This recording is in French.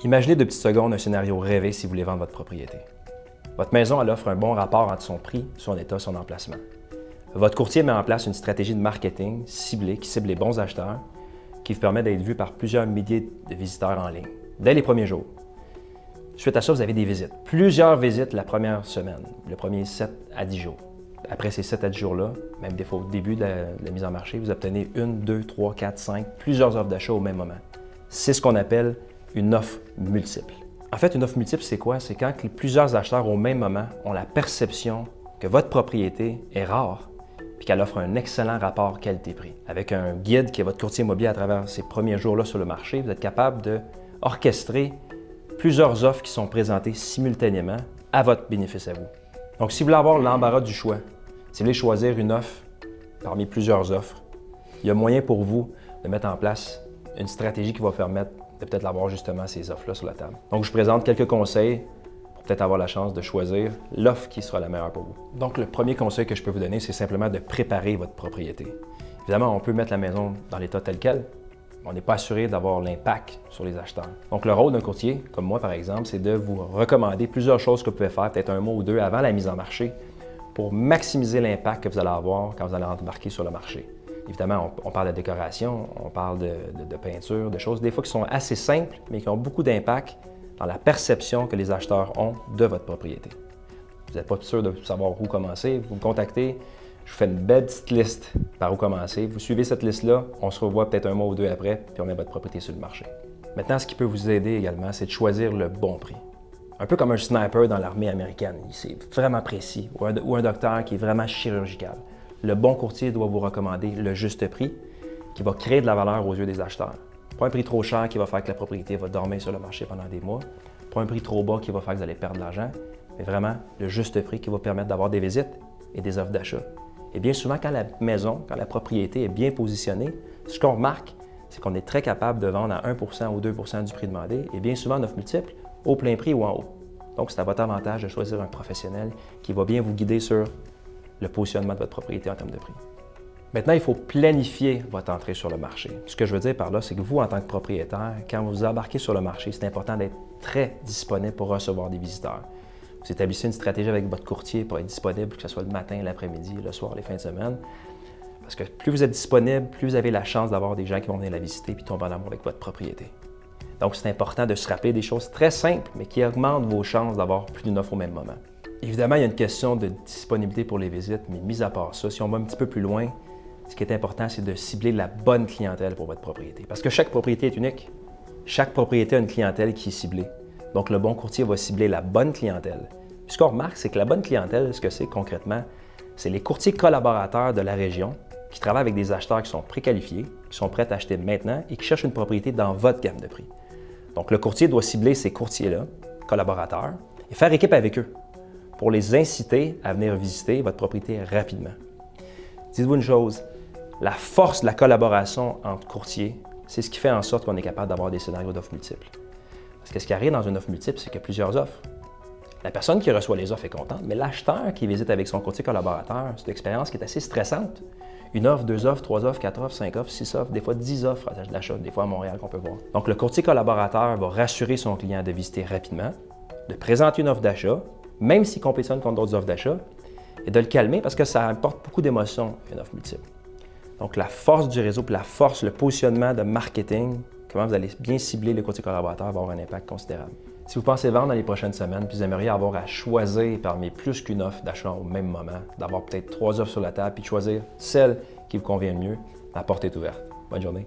Imaginez de petites secondes un scénario rêvé si vous voulez vendre votre propriété. Votre maison elle offre un bon rapport entre son prix, son état, son emplacement. Votre courtier met en place une stratégie de marketing ciblée qui cible les bons acheteurs, qui vous permet d'être vu par plusieurs milliers de visiteurs en ligne, dès les premiers jours. Suite à ça, vous avez des visites. Plusieurs visites la première semaine, le premier 7 à 10 jours. Après ces 7 à 10 jours-là, même des fois au début de la mise en marché, vous obtenez 1, 2, 3, 4, 5, plusieurs offres d'achat au même moment. C'est ce qu'on appelle une offre multiple. En fait, une offre multiple, c'est quoi? C'est quand plusieurs acheteurs au même moment ont la perception que votre propriété est rare et qu'elle offre un excellent rapport qualité-prix. Avec un guide qui est votre courtier immobilier à travers ces premiers jours-là sur le marché, vous êtes capable d'orchestrer plusieurs offres qui sont présentées simultanément à votre bénéfice à vous. Donc, si vous voulez avoir l'embarras du choix, si vous voulez choisir une offre parmi plusieurs offres, il y a moyen pour vous de mettre en place une stratégie qui va permettre de peut-être avoir justement ces offres-là sur la table. Donc, je vous présente quelques conseils pour peut-être avoir la chance de choisir l'offre qui sera la meilleure pour vous. Donc, le premier conseil que je peux vous donner, c'est simplement de préparer votre propriété. Évidemment, on peut mettre la maison dans l'état tel quel, mais on n'est pas assuré d'avoir l'impact sur les acheteurs. Donc, le rôle d'un courtier, comme moi par exemple, c'est de vous recommander plusieurs choses que vous pouvez faire, peut-être un mois ou deux avant la mise en marché, pour maximiser l'impact que vous allez avoir quand vous allez embarquer sur le marché. Évidemment, on parle de décoration, on parle de peinture, de choses des fois qui sont assez simples, mais qui ont beaucoup d'impact dans la perception que les acheteurs ont de votre propriété. Vous n'êtes pas sûr de savoir où commencer, vous me contactez, je vous fais une belle petite liste par où commencer. Vous suivez cette liste-là, on se revoit peut-être un mois ou deux après, puis on met votre propriété sur le marché. Maintenant, ce qui peut vous aider également, c'est de choisir le bon prix. Un peu comme un sniper dans l'armée américaine, c'est vraiment précis, ou un docteur qui est vraiment chirurgical. Le bon courtier doit vous recommander le juste prix qui va créer de la valeur aux yeux des acheteurs. Pas un prix trop cher qui va faire que la propriété va dormir sur le marché pendant des mois, pas un prix trop bas qui va faire que vous allez perdre de l'argent, mais vraiment le juste prix qui va permettre d'avoir des visites et des offres d'achat. Et bien souvent, quand la maison, quand la propriété est bien positionnée, ce qu'on remarque, c'est qu'on est très capable de vendre à 1 ou 2 du prix demandé, et bien souvent en offre multiple, au plein prix ou en haut. Donc, c'est à votre avantage de choisir un professionnel qui va bien vous guider sur le positionnement de votre propriété en termes de prix. Maintenant, il faut planifier votre entrée sur le marché. Ce que je veux dire par là, c'est que vous, en tant que propriétaire, quand vous embarquez sur le marché, c'est important d'être très disponible pour recevoir des visiteurs. Vous établissez une stratégie avec votre courtier pour être disponible, que ce soit le matin, l'après-midi, le soir, les fins de semaine. Parce que plus vous êtes disponible, plus vous avez la chance d'avoir des gens qui vont venir la visiter et tomber en amour avec votre propriété. Donc, c'est important de se rappeler des choses très simples, mais qui augmentent vos chances d'avoir plus d'une offre au même moment. Évidemment, il y a une question de disponibilité pour les visites, mais mis à part ça, si on va un petit peu plus loin, ce qui est important, c'est de cibler la bonne clientèle pour votre propriété. Parce que chaque propriété est unique. Chaque propriété a une clientèle qui est ciblée. Donc, le bon courtier va cibler la bonne clientèle. Puis ce qu'on remarque, c'est que la bonne clientèle, ce que c'est concrètement, c'est les courtiers collaborateurs de la région qui travaillent avec des acheteurs qui sont préqualifiés, qui sont prêts à acheter maintenant et qui cherchent une propriété dans votre gamme de prix. Donc, le courtier doit cibler ces courtiers-là, collaborateurs, et faire équipe avec eux pour les inciter à venir visiter votre propriété rapidement. Dites-vous une chose, la force de la collaboration entre courtiers, c'est ce qui fait en sorte qu'on est capable d'avoir des scénarios d'offres multiples. Parce que ce qui arrive dans une offre multiple, c'est qu'il y a plusieurs offres. La personne qui reçoit les offres est contente, mais l'acheteur qui visite avec son courtier collaborateur, c'est une expérience qui est assez stressante. Une offre, 2 offres, 3 offres, 4 offres, 5 offres, 6 offres, des fois 10 offres d'achat, des fois à Montréal qu'on peut voir. Donc, le courtier collaborateur va rassurer son client de visiter rapidement, de présenter une offre d'achat, même s'il compétitionne contre d'autres offres d'achat, et de le calmer parce que ça apporte beaucoup d'émotions, une offre multiple. Donc, la force du réseau, puis la force, le positionnement de marketing, comment vous allez bien cibler le courtier collaborateur va avoir un impact considérable. Si vous pensez vendre dans les prochaines semaines, puis vous aimeriez avoir à choisir parmi plus qu'une offre d'achat au même moment, d'avoir peut-être 3 offres sur la table, puis de choisir celle qui vous convient le mieux, la porte est ouverte. Bonne journée.